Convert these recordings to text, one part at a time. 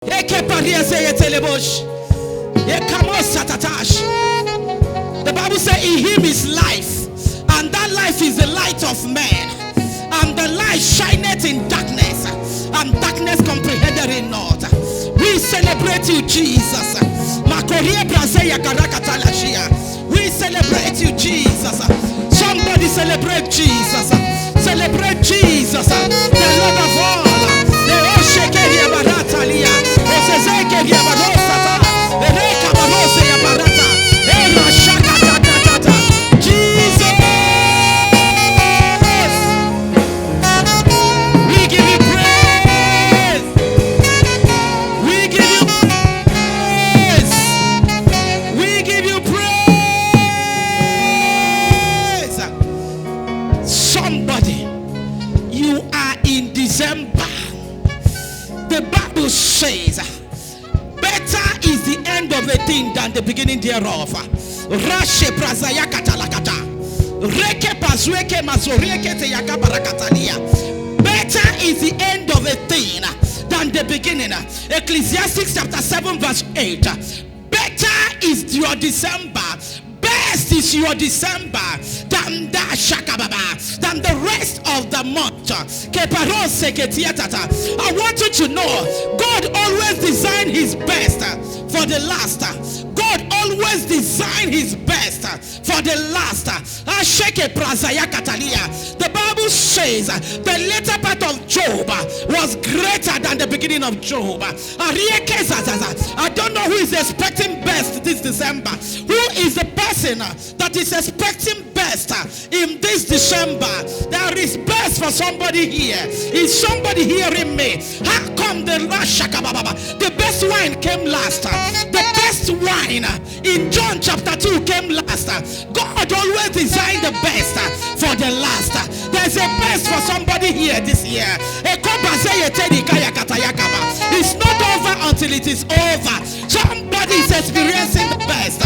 The Bible says in him is life, and that life is the light of man. And the light shineth in darkness, and darkness comprehended it not. We celebrate you, Jesus. We celebrate you, Jesus. Somebody celebrate Jesus. Celebrate Jesus, the Lord of all. The Oshekeria Baratalia, Osezekeria Barosata, the Reka Barosea Barata, Era Shakata, Jesus. We give you praise. We give you praise. We give you praise. Somebody, you are in December. The Bible says, better is the end of a thing than the beginning thereof. Rashe prazaya katalakata. Reke pazueke mazoreke te yakabarakatalia. Better is the end of a thing than the beginning. Ecclesiastes chapter 7 verse 8. Better is your December. Best is your December than the than the rest of the month. I want you to know, God always designed his best for the last. God always designed his best for the last. The Bible says the later part of Job was greater than the beginning of Job. I don't know who is expecting best this December. Who is the person that is expecting best in this December? There is best for somebody here. Is somebody hearing me? How come the best wine came last? The best wine in John chapter 2 came last. God always designed the best for the last. There's a best for somebody here this year. It's not over until it is over. Somebody is experiencing the best.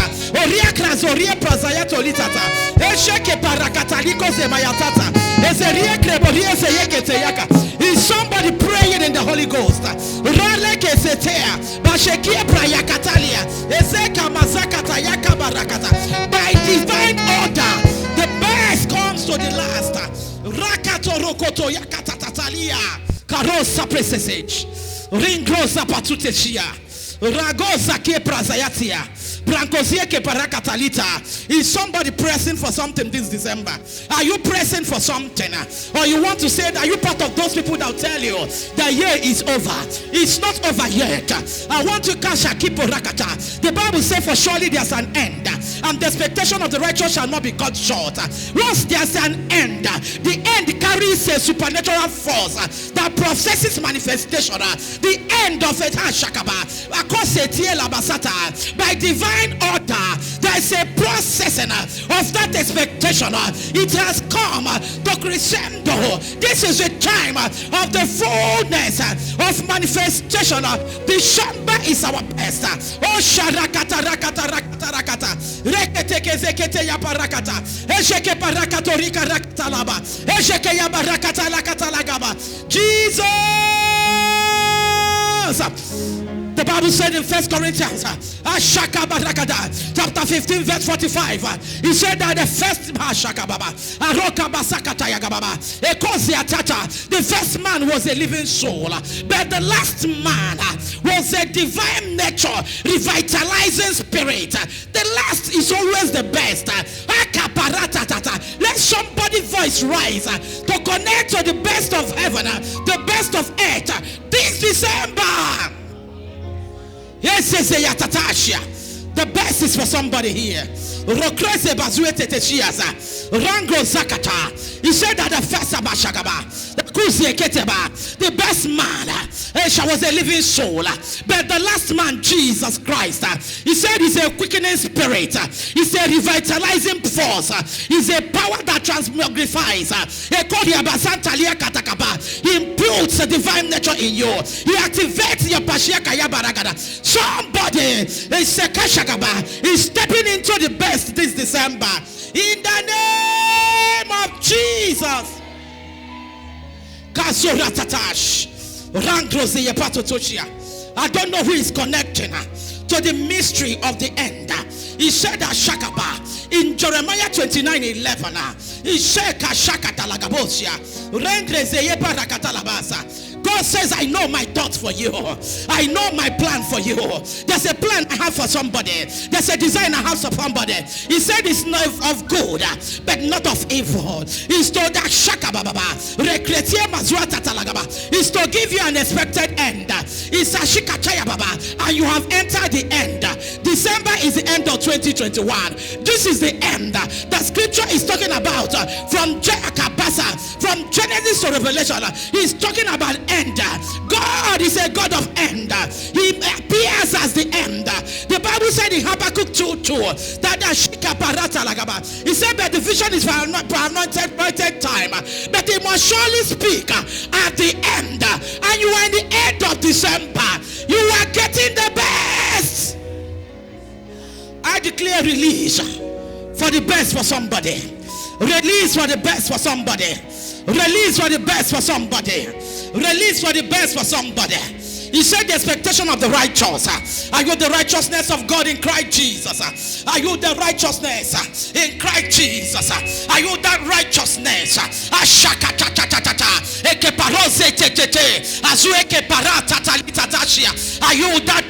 Is somebody praying in the Holy Ghost? By divine order, the best comes to the last. Karosa presesage. Ringrosa patutechia. Ragosa ke prazayatia. Is somebody pressing for something this December? Are you pressing for something? Or you want to say, are you part of those people that will tell you the year is over? It's not over yet. I want to catch a keep rakata. The Bible says, for surely there's an end, and the expectation of the righteous shall not be cut short. Once there's an end, the end carries a supernatural force that processes manifestation. The end of it has shakaba. By divine order, there is a processing of that expectation. It has come to crescendo. This is the time of the fullness of manifestation. December is our best. Oh, sharakata rakata rakata rakata. Rekete zekete yabarakata. Esheke barakato rika rakata laba. Esheke yabarakata lakata lagaba. Jesus. The Bible said in 1 Corinthians chapter 15 verse 45, he said that the first man was a living soul, but the last man was a divine nature, revitalizing spirit. The last is always the best. Let somebody voice rise to connect to the best of heaven, the best of earth this December. Yes, the best is for somebody here. He said that the best man was a living soul, but the last man, Jesus Christ, he said he's a quickening spirit, he's a revitalizing force, he's a power that transmogrifies. He imputes a divine nature in you. He activates your pashiaka baragada. Somebody is stepping into the best this December in the name of Jesus. Kasoratatash Rangroze Yapatotochia I don't know who is connecting to the mystery of the end. He said that Shakaba in Jeremiah 29:11. He said God says, I know my thoughts for you. I know my plan for you. There's a plan I have for somebody. There's a design I have for somebody. He said it's not of good, but not of evil. He's to that He's to give you an expected end. It's a and you have entered the end. December is the end of 2021. This is the end. The scripture is talking about from Genesis to Revelation. He's talking about end. God is a God of end. He appears as the end. The Bible said in Habakkuk 2:2 that he said that the vision is for anointed time, but he must surely speak at the end. And you are in the end of December. You are getting the best. I declare release for the best for somebody. Release for the best for somebody. Release for the best for somebody. Release for the best for somebody. He said the expectation of the righteous. Are you the righteousness of God in Christ Jesus? Are you the righteousness in Christ Jesus? Are you that righteousness? Are you that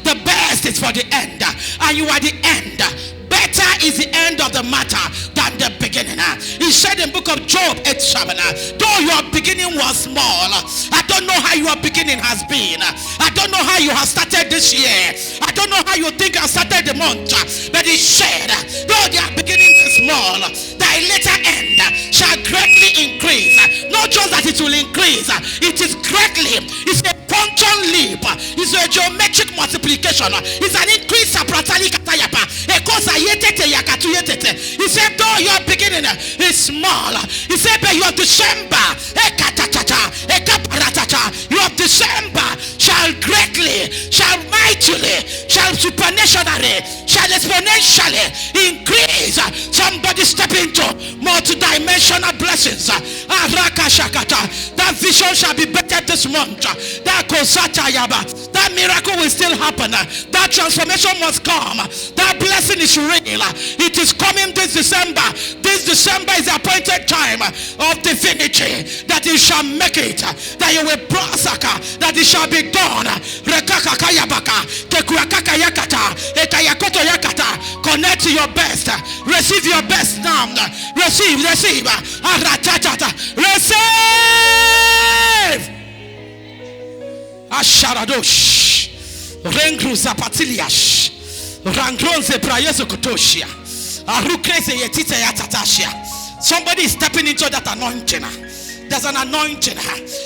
the best is for the end, and you are the end. Better is the end of the matter than the beginning. He said in book of Job 8:7, though your beginning was small, I don't know how your beginning has been. I don't know how you have started this year. I don't know how you think you have started the month. But he said, though their beginning is small, thy later end shall greatly increase. Not just that it will increase, it is greatly. It's a quantum leap. It's a geometric multiplication. It's an increase. He said, though your beginning is small, he said, but your December, your December shall greatly, shall mightily, shall supernaturally, shall exponentially increase. Somebody step into multidimensional blessings. That vision shall be better this month. That miracle will still happen. That transformation must come. That blessing is real. It is coming this December. This December is the appointed time of divinity, that you shall make it, that you will prosper, that it shall be done. Connect to your best. Receive your best now. Receive. Receive. Asharadosh. Rengru zapatiliash. Rangronze prayeso kotoshia. Arukreze yetite yatatashia. Somebody is stepping into that anointing. There's an anointing.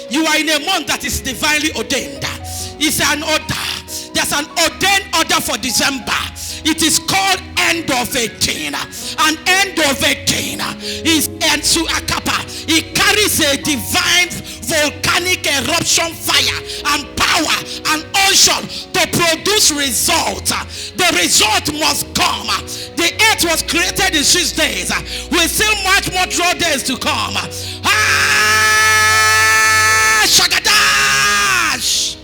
You are in a month that is divinely ordained. It's an order. There's an ordained order for December. It is called end of 18. An end of 18 is Ensu Akapa. It carries a divine volcanic eruption fire and power and unction to produce result. The result must come. The earth was created in 6 days. With still much more 12 days to come. Shagadash.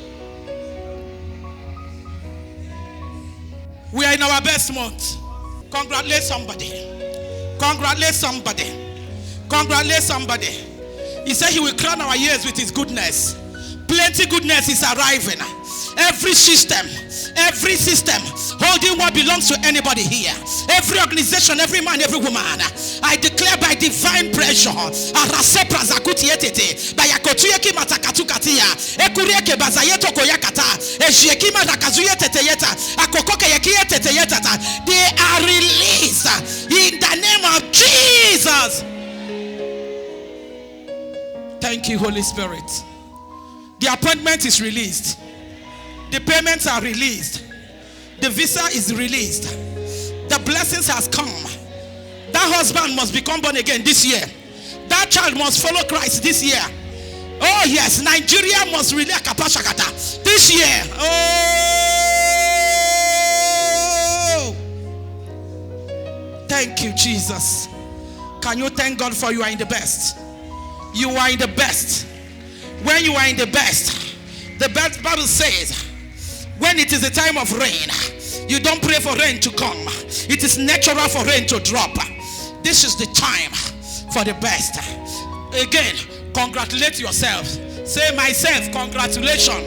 We are in our best month. Congratulate somebody. Congratulate somebody. Congratulate somebody. He said he will crown our years with his goodness. Plenty goodness is arriving. Every system holding what belongs to anybody here, every organization, every man, every woman, I declare by divine pressure, they are released in the name of Jesus. Thank you, Holy Spirit. The appointment is released. The payments are released. The visa is released. The blessings has come. That husband must become born again this year. That child must follow Christ this year. Oh yes, Nigeria must release Kapashakata this year. Oh, thank you, Jesus. Can you thank God for you are in the best? You are in the best. When you are in the best Bible says, when it is a time of rain, you don't pray for rain to come. It is natural for rain to drop. This is the time for the best. Again, congratulate yourself. Say, myself, congratulations.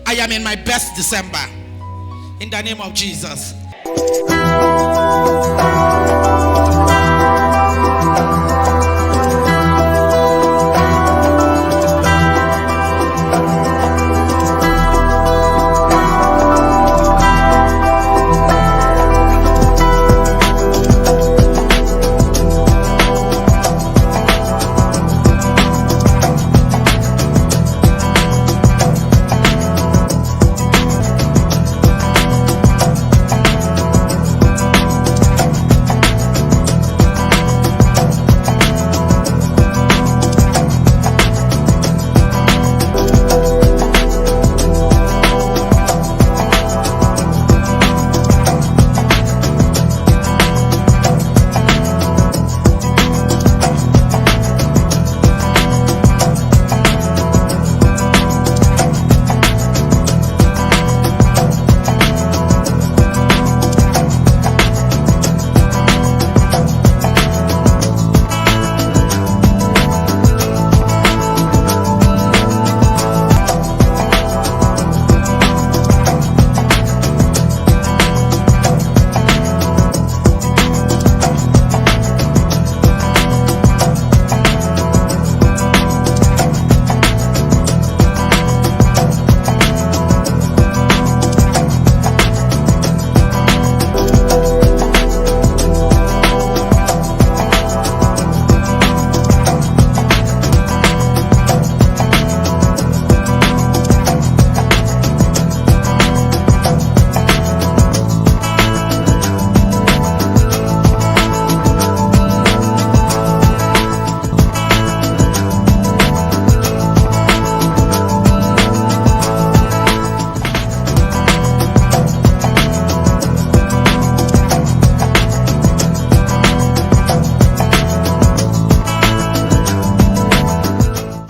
I am in my best December. In the name of Jesus.